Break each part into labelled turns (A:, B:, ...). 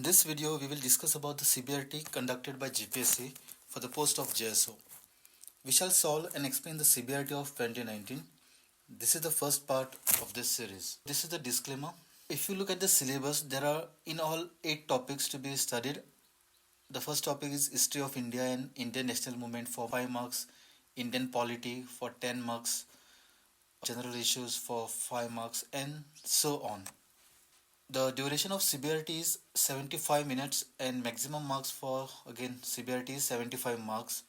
A: this video, we will discuss about the CBRT conducted by GPSC for the post of JSO. We shall solve and explain the CBRT of 2019. This is the first part of this series. This is the disclaimer. If you look at the syllabus, there are in all 8 topics to be studied. The first topic is History of India and Indian National Movement for 5 marks, Indian Polity for 10 marks, General Issues for 5 marks, and so on. The duration of CBRT is 75 minutes and maximum marks for again CBRT is 75 marks.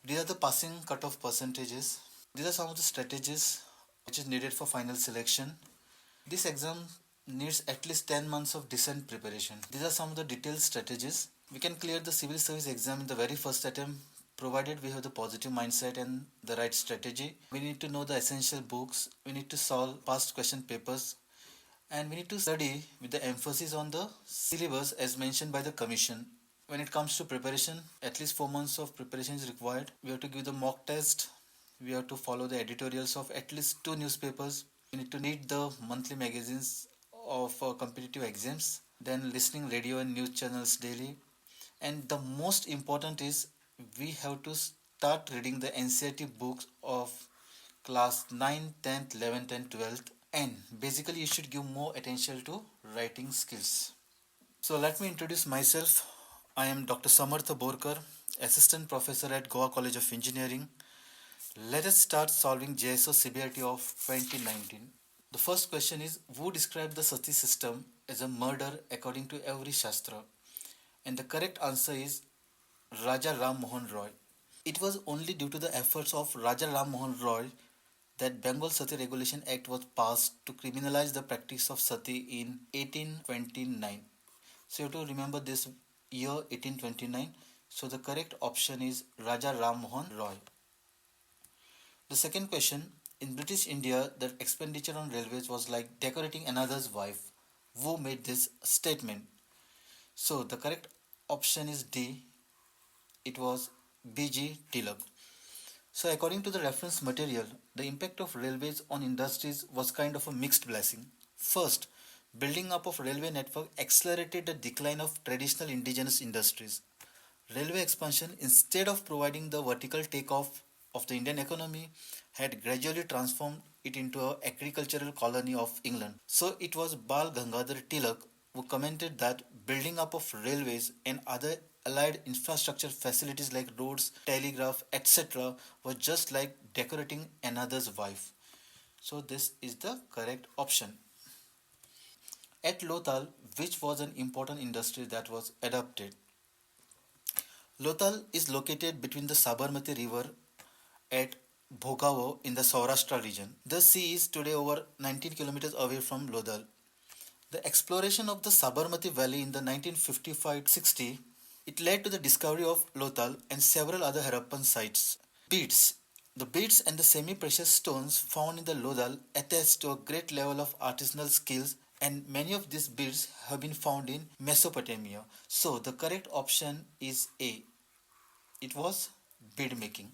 A: These are the passing cutoff percentages. These are some of the strategies which is needed for final selection. This exam needs at least 10 months of decent preparation. These are some of the detailed strategies. We can clear the civil service exam in the very first attempt provided we have the positive mindset and the right strategy. We need to know the essential books. We need to solve past question papers. And we need to study with the emphasis on the syllabus as mentioned by the commission. When it comes to preparation, at least 4 months of preparation is required. We have to give the mock test. We have to follow the editorials of at least 2 newspapers. We need to read the monthly magazines of competitive exams. Then listening radio and news channels daily. And the most important is we have to start reading the NCERT books of class 9, 10th, 11th and 12th. And basically you should give more attention to writing skills. So let me introduce myself. I am Dr. Samarth Borkar, Assistant Professor at Goa College of Engineering. Let us start solving JSO CBRT of 2019. The first question is, who described the Sati system as a murder according to every Shastra? And the correct answer is Raja Ram Mohan Roy. It was only due to the efforts of Raja Ram Mohan Roy that Bengal Sati Regulation Act was passed to criminalize the practice of sati in 1829. So you have to remember this year 1829. So the correct option is Raja Ram Mohan Roy. The second question, in British India, the expenditure on railways was like decorating another's wife. Who made this statement? So the correct option is D. It was B.G. Tilak. So according to the reference material, the impact of railways on industries was kind of a mixed blessing. First, building up of railway network accelerated the decline of traditional indigenous industries. Railway expansion, instead of providing the vertical takeoff of the Indian economy, had gradually transformed it into an agricultural colony of England. So it was Bal Gangadhar Tilak who commented that building up of railways and other allied infrastructure facilities like roads, telegraph, etc. was just like decorating another's wife. So this is the correct option. At Lothal, which was an important industry that was adopted? Lothal is located between the Sabarmati river at Bhogavo in the Saurashtra region. The sea is today over 19 kilometers away from Lothal. The exploration of the Sabarmati Valley in the 1955-60, it led to the discovery of Lothal and several other Harappan sites. Beads. The beads and the semi-precious stones found in the Lothal attest to a great level of artisanal skills, and many of these beads have been found in Mesopotamia. So the correct option is A. It was bead making.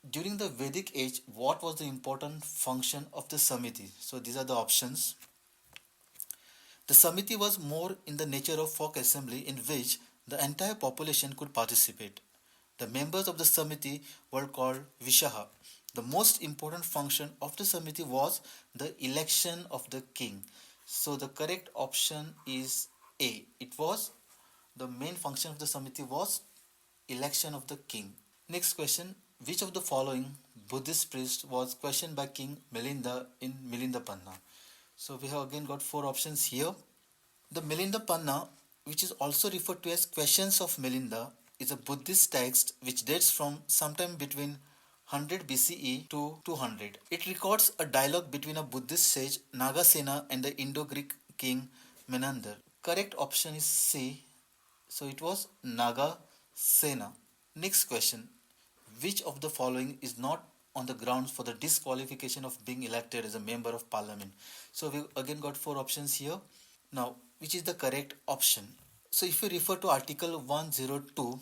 A: During the Vedic age, what was the important function of the Samiti? So these are the options. The Samiti was more in the nature of folk assembly in which the entire population could participate. The members of the Samiti were called Vishaha. The most important function of the Samiti was the election of the king. So the correct option is A. It was the main function of the Samiti was election of the king. Next question, which of the following Buddhist priest was questioned by King Milinda in Milinda Panna? So we have again got 4 options here. The Milinda Panna, which is also referred to as Questions of Milinda, is a Buddhist text which dates from sometime between 100 BCE to 200. It records a dialogue between a Buddhist sage Nagasena and the Indo-Greek king Menander. Correct option is C. So it was Nagasena. Next question. Which of the following is not on the grounds for the disqualification of being elected as a member of parliament? So we again got 4 options here. Now, which is the correct option? So if you refer to Article 102,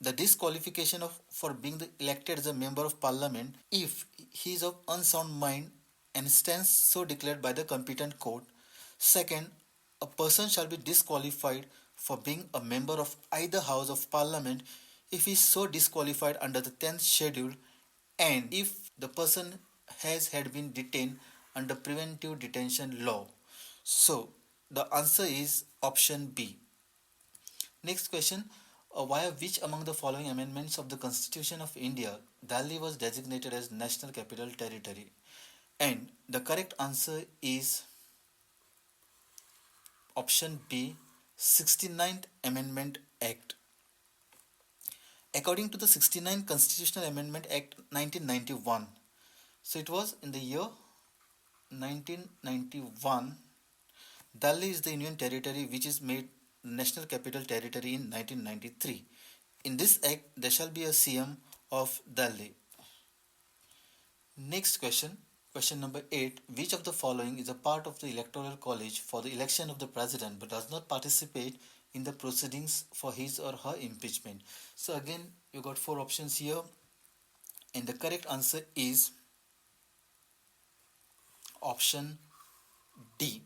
A: the disqualification for being elected as a member of parliament if he is of unsound mind and stands so declared by the competent court. Second, a person shall be disqualified for being a member of either House of Parliament if he is so disqualified under the 10th schedule and if the person has had been detained under preventive detention law. So the answer is option B. Next question, via which among the following amendments of the Constitution of India Delhi was designated as National Capital Territory? And the correct answer is option B, 69th Amendment Act. According to the 69th Constitutional Amendment Act 1991, so it was in the year 1991, Delhi is the Union Territory which is made National Capital Territory in 1993. In this act, there shall be a CM of Delhi. Next question, question number 8. Which of the following is a part of the Electoral College for the election of the President but does not participate in the proceedings for his or her impeachment? So again, you got 4 options here and the correct answer is option D.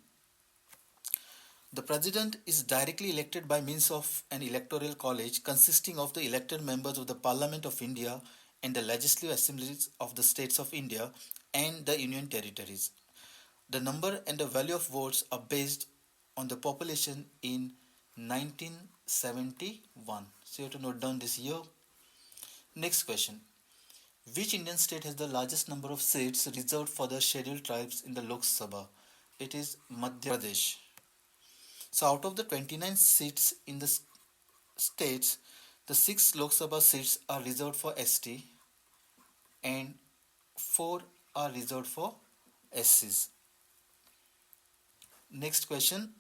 A: The President is directly elected by means of an electoral college consisting of the elected members of the Parliament of India and the legislative assemblies of the states of India and the Union territories. The number and the value of votes are based on the population in 1971. So you have to note down this year. Next question. Which Indian state has the largest number of seats reserved for the scheduled tribes in the Lok Sabha? It is Madhya Pradesh. So out of the 29 seats in the states, the 6 Lok Sabha seats are reserved for ST and 4 are reserved for SCs. Next question.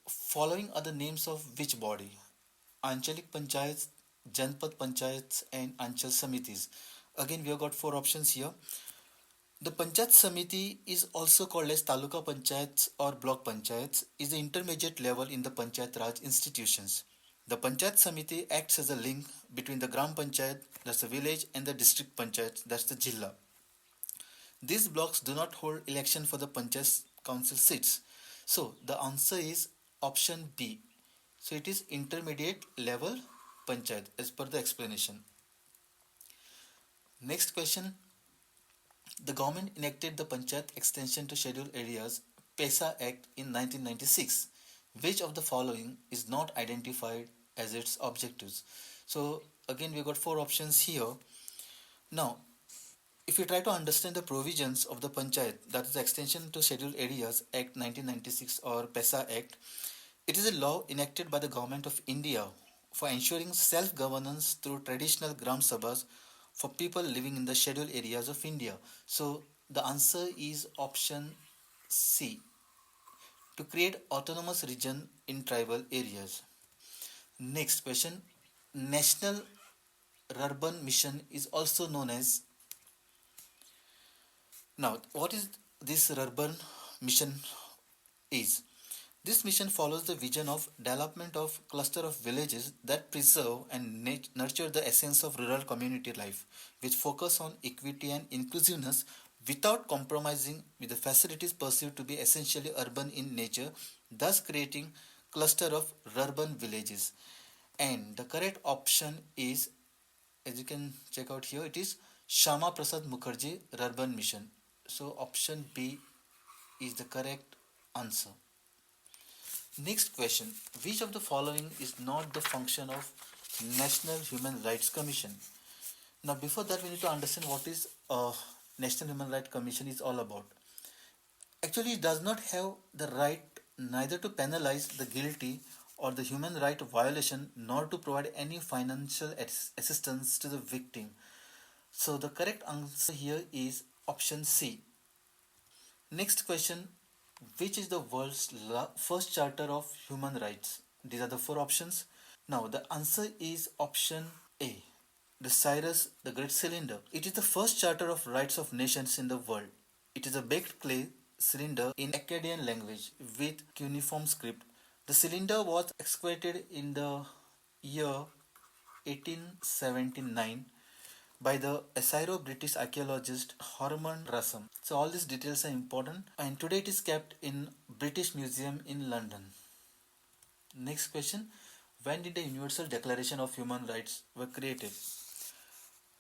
A: Following are the names of which body? Anchalic Panchayats, Panchayats and Anchal Samities. Again, we have got 4 options here. The Panchayat Samiti is also called as Taluka Panchayats or Block Panchayats, is the intermediate level in the Panchayat Raj institutions. The Panchayat Samiti acts as a link between the Gram Panchayat, that's the village, and the district Panchayat, that's the Jilla. These blocks do not hold election for the Panchayat council seats. So the answer is option B. So it is intermediate level Panchayat as per the explanation. Next question. The government enacted the Panchayat Extension to Scheduled Areas PESA Act in 1996. Which of the following is not identified as its objectives? So again we got 4 options here. Now if you try to understand the provisions of the Panchayat, that is the Extension to Scheduled Areas Act 1996 or PESA Act, it is a law enacted by the Government of India for ensuring self-governance through traditional Gram Sabhas for people living in the scheduled areas of India. So the answer is option C, to create autonomous region in tribal areas. Next question. National Urban Mission is also known as. Now what is this urban mission is? This mission follows the vision of development of cluster of villages that preserve and nurture the essence of rural community life, which focus on equity and inclusiveness without compromising with the facilities perceived to be essentially urban in nature, thus creating cluster of urban villages. And the correct option is, as you can check out here, it is Shama Prasad Mukherjee Urban Mission. So option B is the correct answer. Next question. Which of the following is not the function of National Human Rights Commission? Now before that we need to understand what is National Human Rights Commission is all about. Actually it does not have the right neither to penalize the guilty or the human right violation nor to provide any financial assistance to the victim. So the correct answer here is option C. Next question. Which is the world's first charter of human rights? These are the 4 options. Now the answer is option A, the Cyrus the Great Cylinder. It is the first charter of rights of nations in the world. It is a baked clay cylinder in Akkadian language with cuneiform script. The cylinder was excavated in the year 1879 by the Assyro-British archaeologist Hormon Rassam. So all these details are important and today it is kept in British Museum in London. Next question. When did the Universal Declaration of Human Rights were created?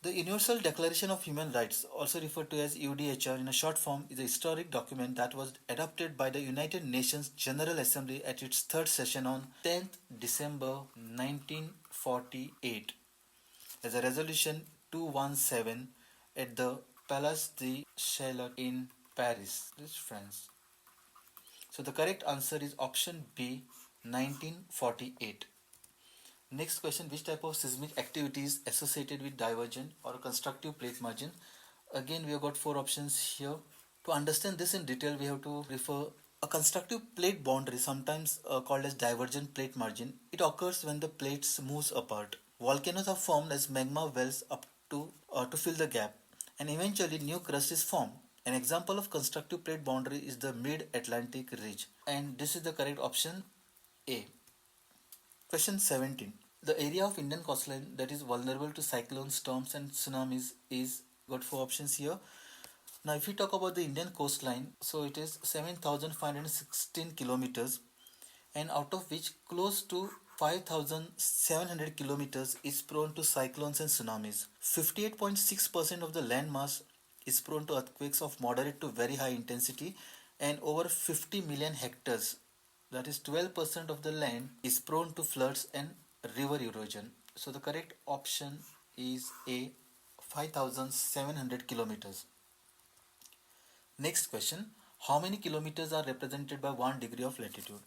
A: The Universal Declaration of Human Rights, also referred to as UDHR in a short form, is a historic document that was adopted by the United Nations General Assembly at its third session on 10th December 1948 as a resolution 217 at the Place de Chaillot in Paris, France. So the correct answer is option B, 1948. Next question, which type of seismic activity is associated with divergent or constructive plate margin? Again, we have got four options here. To understand this in detail, we have to refer a constructive plate boundary, sometimes called as divergent plate margin. It occurs when the plates moves apart. Volcanoes are formed as magma wells up to fill the gap, and eventually new crust is formed. An example of constructive plate boundary is the mid-Atlantic ridge, and this is the correct option A. Question 17. The area of Indian coastline that is vulnerable to cyclones, storms and tsunamis is, got four options here. Now if we talk about the Indian coastline, so it is 7,516 kilometers, and out of which close to 5,700 kilometers is prone to cyclones and tsunamis. 58.6% of the land mass is prone to earthquakes of moderate to very high intensity, and over 50 million hectares, that is 12% of the land, is prone to floods and river erosion. So the correct option is A, 5,700 kilometers. Next question, how many kilometers are represented by 1 degree of latitude?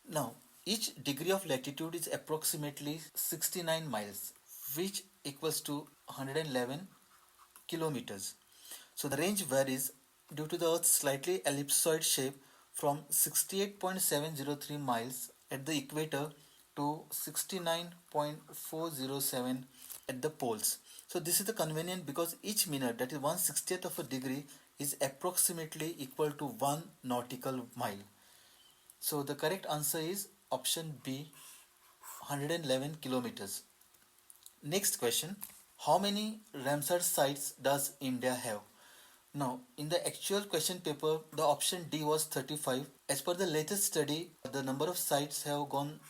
A: Now, each degree of latitude is approximately 69 miles, which equals to 111 kilometers. So the range varies due to the Earth's slightly ellipsoid shape from 68.703 miles at the equator to 69.407 at the poles. So this is the convenient because each minute, that is 1/60th of a degree, is approximately equal to 1 nautical mile. So the correct answer is option B, 111 kilometers. Next question, how many Ramsar sites does India have? Now, in the actual question paper, the option D was 35. As per the latest study, the number of sites have gone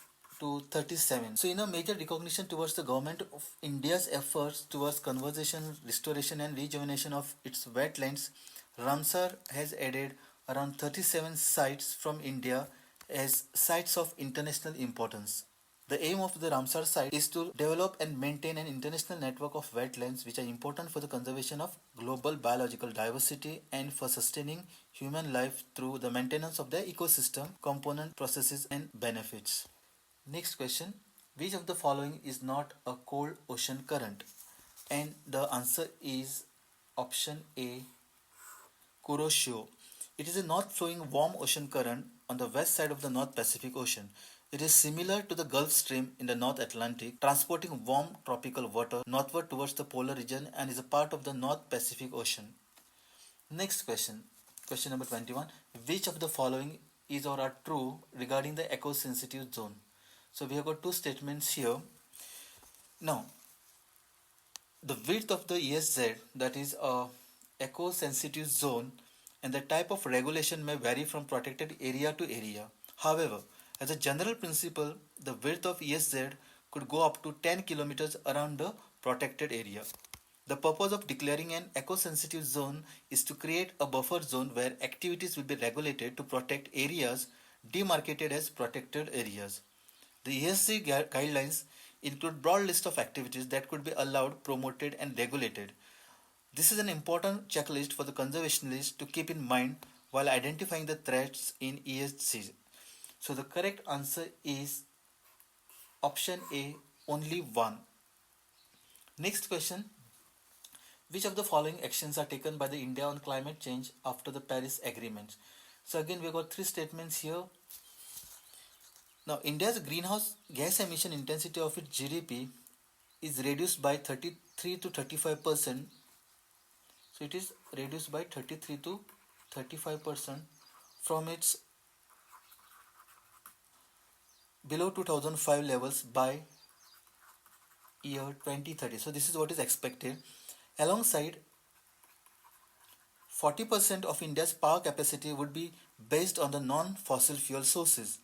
A: to 37. So, in a major recognition towards the government of India's efforts towards conservation, restoration and rejuvenation of its wetlands, Ramsar has added around 37 sites from India as sites of international importance. The aim of the Ramsar site is to develop and maintain an international network of wetlands which are important for the conservation of global biological diversity and for sustaining human life through the maintenance of the ecosystem, component processes and benefits. Next question, which of the following is not a cold ocean current? And the answer is option A, Kuroshio. It is a north-flowing warm ocean current on the west side of the North Pacific Ocean. It is similar to the Gulf Stream in the North Atlantic, transporting warm tropical water northward towards the polar region and is a part of the North Pacific Ocean. Next question, question number 21. Which of the following is or are true regarding the echo-sensitive zone? So we have got two statements here. Now, the width of the ESZ, that is a echo-sensitive zone, and the type of regulation may vary from protected area to area. However, as a general principle, the width of ESZ could go up to 10 kilometers around the protected area. The purpose of declaring an eco-sensitive zone is to create a buffer zone where activities will be regulated to protect areas demarcated as protected areas. The ESG guidelines include broad list of activities that could be allowed, promoted and regulated. This is an important checklist for the conservationists to keep in mind while identifying the threats in ESG. So the correct answer is option A, only one. Next question, which of the following actions are taken by the India on climate change after the Paris Agreement? So again we have got three statements here. Now India's greenhouse gas emission intensity of its GDP is reduced by 33 to 35%. So it is reduced by 33 to 35% from its below 2005 levels by year 2030. So this is what is expected. Alongside, 40% of India's power capacity would be based on the non-fossil fuel sources.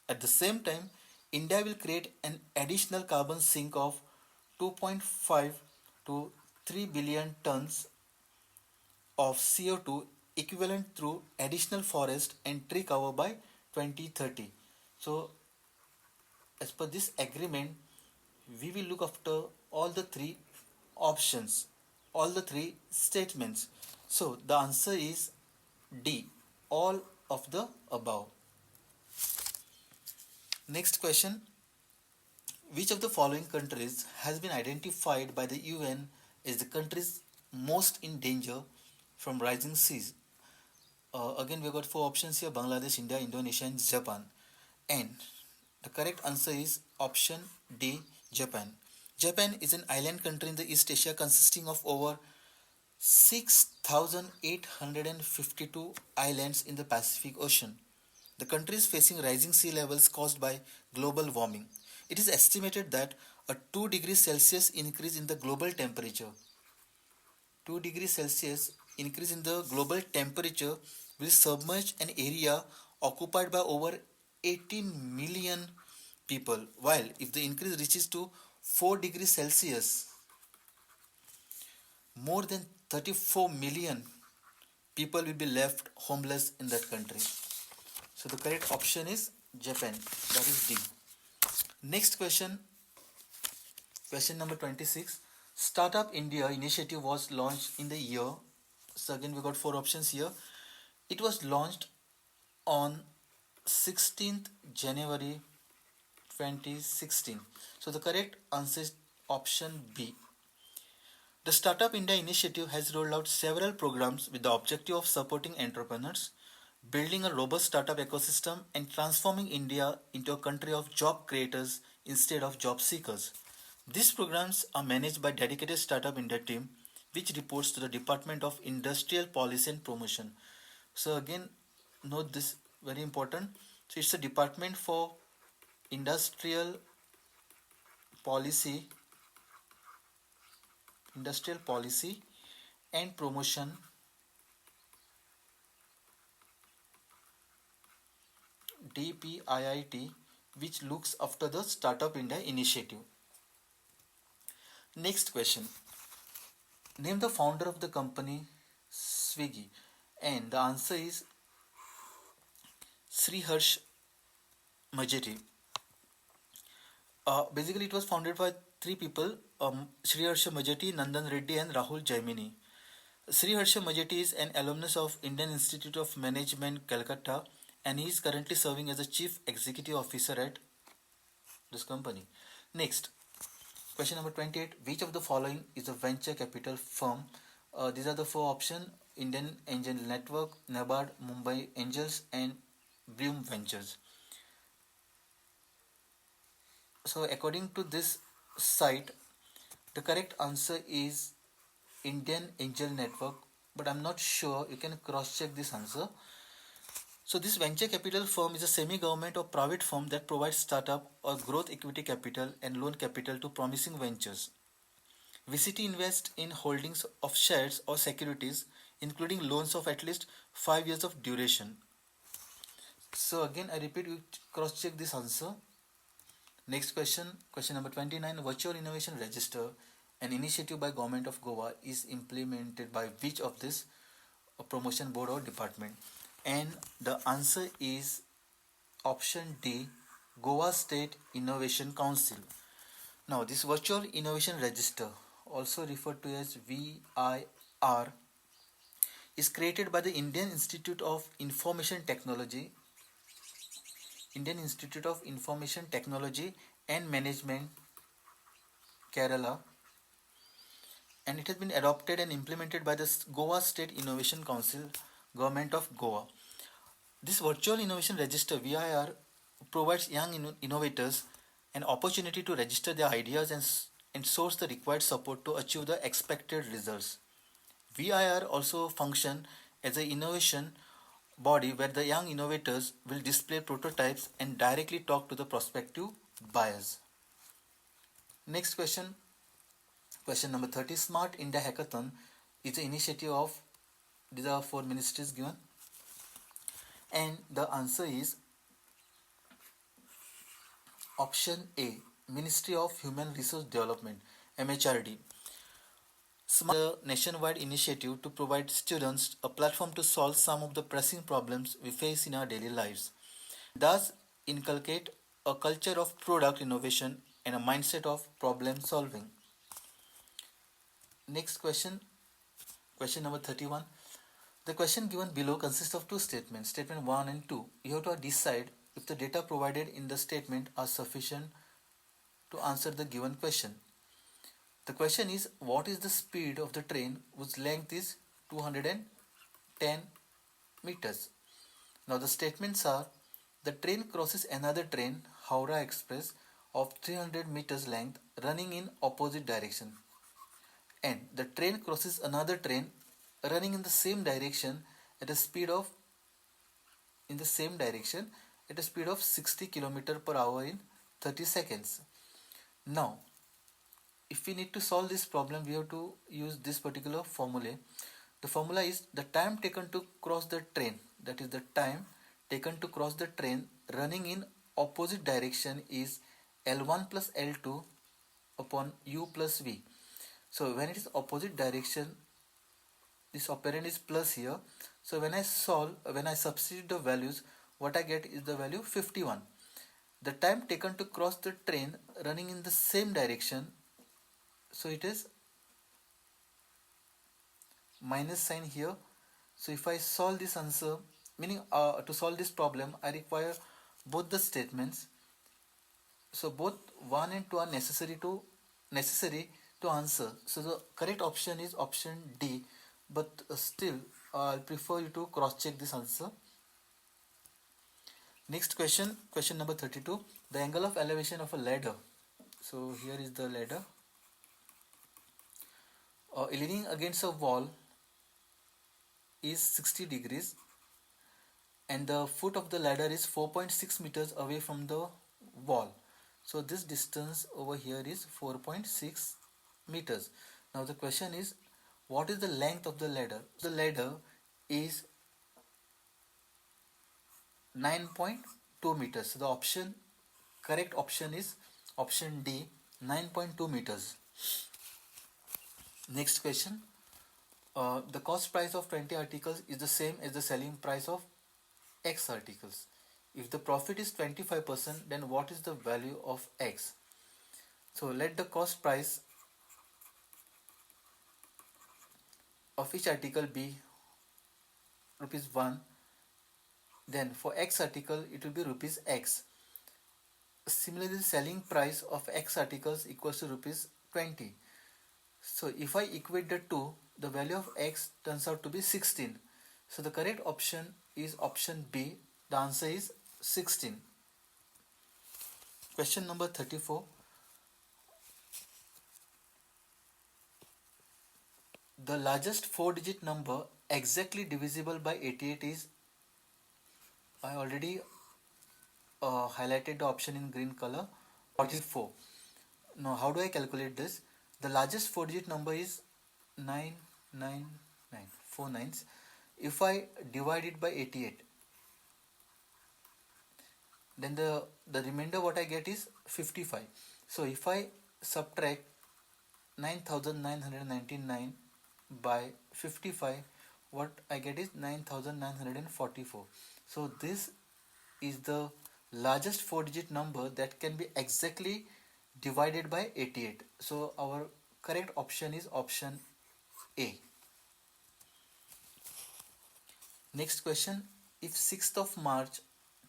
A: At the same time, India will create an additional carbon sink of 2.5 to 3 billion tons of CO2 equivalent through additional forest and tree cover by 2030. So, as per this agreement, we will look after all the three options, all the three statements. So, the answer is D, all of the above. Next question. Which of the following countries has been identified by the UN as the countries most in danger from rising seas? Again, we got four options here: Bangladesh, India, Indonesia, and Japan. And the correct answer is option D, Japan. Japan is an island country in the East Asia consisting of over 6,852 islands in the Pacific Ocean. The country is facing rising sea levels caused by global warming. It is estimated that a 2 degrees Celsius increase in the global temperature 2 degrees Celsius increase in the global temperature will submerge an area occupied by over 18 million people, while if the increase reaches to 4 degrees Celsius, more than 34 million people will be left homeless in that country. So the correct option is Japan, that is D. Next question, question number 26. Startup India initiative was launched in the year, so again we got four options here. It was launched on 16th January 2016. So the correct answer is option B. The Startup India initiative has rolled out several programs with the objective of supporting entrepreneurs, building a robust startup ecosystem, and transforming India into a country of job creators instead of job seekers. These programs are managed by dedicated Startup India team, which reports to the Department of Industrial Policy and Promotion. So again, note this, very important. So it's a Department for Industrial Policy and Promotion, DPIIT, which looks after the Startup India initiative. Next question. Name the founder of the company Swiggy, and the answer is Sriharsh Majety. Basically, it was founded by three people: Sriharsha Majety, Nandan Reddy, and Rahul Jaimini. Sriharsha Majety is an alumnus of Indian Institute of Management, Calcutta, and he is currently serving as a Chief Executive Officer at this company. Next, question number 28. Which of the following is a venture capital firm? These are the four options: Indian Angel Network, NABARD, Mumbai Angels, and Bloom Ventures. So according to this site, the correct answer is Indian Angel Network, but I'm not sure. You can cross check this answer. So this venture capital firm is a semi-government or private firm that provides startup or growth equity capital and loan capital to promising ventures. VCT invests in holdings of shares or securities, including loans of at least 5 years of duration. So again, I repeat, you cross check this answer. Next question, question number 29. Virtual Innovation Register, an initiative by Government of Goa, is implemented by which of this promotion board or department? And the answer is option D, Goa State Innovation Council. Now this Virtual Innovation Register, also referred to as VIR, is created by the Indian Institute of Information Technology and Management, Kerala, and it has been adopted and implemented by the Goa State Innovation Council, Government of Goa. This Virtual Innovation Register, VIR, provides young innovators an opportunity to register their ideas and source the required support to achieve the expected results. VIR also functions as an innovation body where the young innovators will display prototypes and directly talk to the prospective buyers. Next question, question number 30. Smart India Hackathon is an initiative of, these are four ministries given, and the answer is Option A, Ministry of Human Resource Development, MHRD. Smart nationwide initiative to provide students a platform to solve some of the pressing problems we face in our daily lives. Thus, inculcate a culture of product innovation and a mindset of problem solving. Next question, question number 31. The question given below consists of two statements, statement 1 and 2. You have to decide if the data provided in the statement are sufficient to answer the given question. The question is, what is the speed of the train whose length is 210 meters? Now the statements are, the train crosses another train, Howrah Express, of 300 meters length running in opposite direction. And the train crosses another train running in the same direction at a speed of 60 km per hour in 30 seconds. Now, if we need to solve this problem, we have to use this particular formula. The formula is the time taken to cross the train, that is the time taken to cross the train running in opposite direction, is L1 plus L2 upon U plus V. So when it is opposite direction, this operand is plus here. So when I substitute the values, what I get is the value 51. The time taken to cross the train running in the same direction, so it is minus sign here. So if I solve this answer, meaning to solve this problem, I require both the statements. So both 1 and 2 are necessary to answer. So the correct option is option D, but still I'll prefer you to cross check this answer. Next question, question number 32. The angle of elevation of a ladder. So here is the ladder. Leaning against a wall is 60 degrees and the foot of the ladder is 4.6 meters away from the wall. So this distance over here is 4.6 meters. Now the question is, what is the length of the ladder? The ladder is 9.2 meters. So the correct option is option D, 9.2 meters. Next question. The cost price of 20 articles is the same as the selling price of X articles. If the profit is 25%, then what is the value of X? So let the cost price of each article be rupees 1. Then for X article, it will be rupees X. Similarly, the selling price of X articles equals to rupees 20. So if I equate the two, the value of X turns out to be 16. So the correct option is option B. The answer is 16. Question number 34. The largest 4-digit number exactly divisible by 88 is, I already highlighted the option in green color, 44. Now how do I calculate this? The largest 4-digit number is 999, 4 nines. If I divide it by 88, then the remainder what I get is 55. So if I subtract 9999 by 55, what I get is 9944. So this is the largest 4-digit number that can be exactly divided by 88. So our correct option is option A. Next question. If 6th of March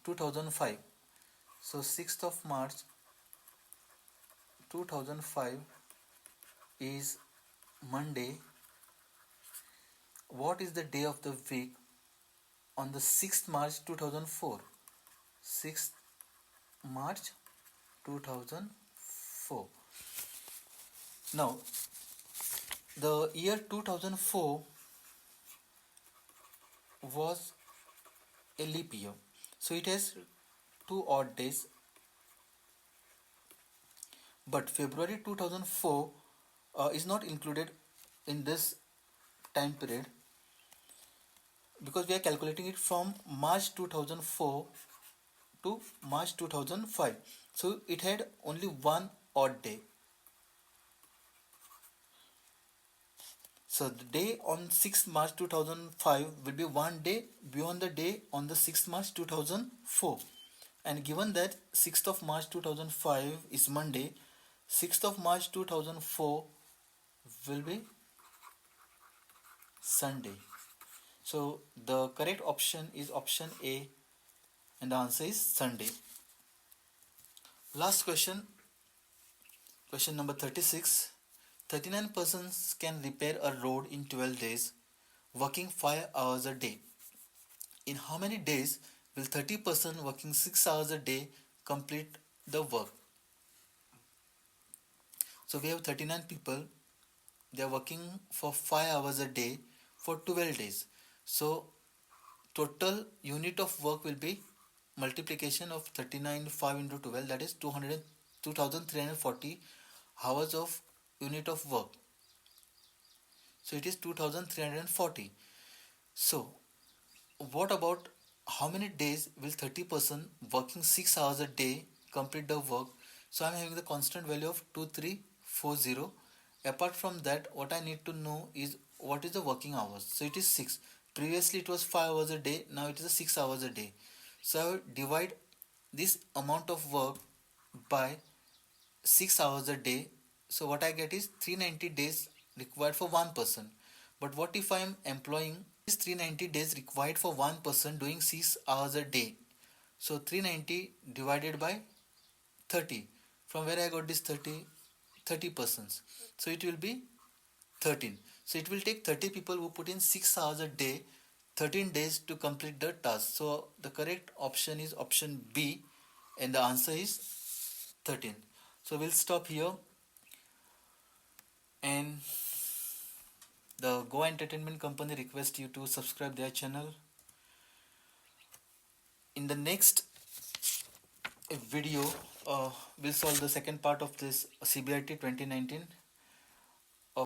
A: 2005, so 6th of March 2005 is Monday, what is the day of the week on the 6th March 2004? 6th March 2004. Now, the year 2004 was a leap year. So it has 2 odd days. But February 2004 is not included in this time period because we are calculating it from March 2004 to March 2005. So it had only one odd day. So the day on 6th March 2005 will be one day beyond the day on the 6th March 2004. And given that 6th of March 2005 is Monday, 6th of March 2004 will be Sunday. So the correct option is option A, and the answer is Sunday. Last question, question number 36. 39 persons can repair a road in 12 days, working 5 hours a day. In how many days will 30 persons working 6 hours a day complete the work? So we have 39 people, they are working for 5 hours a day for 12 days. So total unit of work will be multiplication of 39 5 into 12, that is 2340 hours of unit of work. So it is 2340. So what about how many days will 30% working 6 hours a day complete the work? So I am having the constant value of 2340. Apart from that, what I need to know is what is the working hours. So it is 6. Previously it was 5 hours a day, now it is 6 hours a day. So I will divide this amount of work by 6 hours a day. So what I get is 390 days required for one person. But what if I am employing is 390 days required for one person doing 6 hours a day? So 390 divided by 30. From where I got this 30 persons. So it will be 13. So it will take 30 people who put in 6 hours a day, 13 days to complete the task. So the correct option is option B, and the answer is 13. So we'll stop here, and the Goa Entertainment Company requests you to subscribe their channel. In the next video, we'll solve the second part of this CBRT 2019.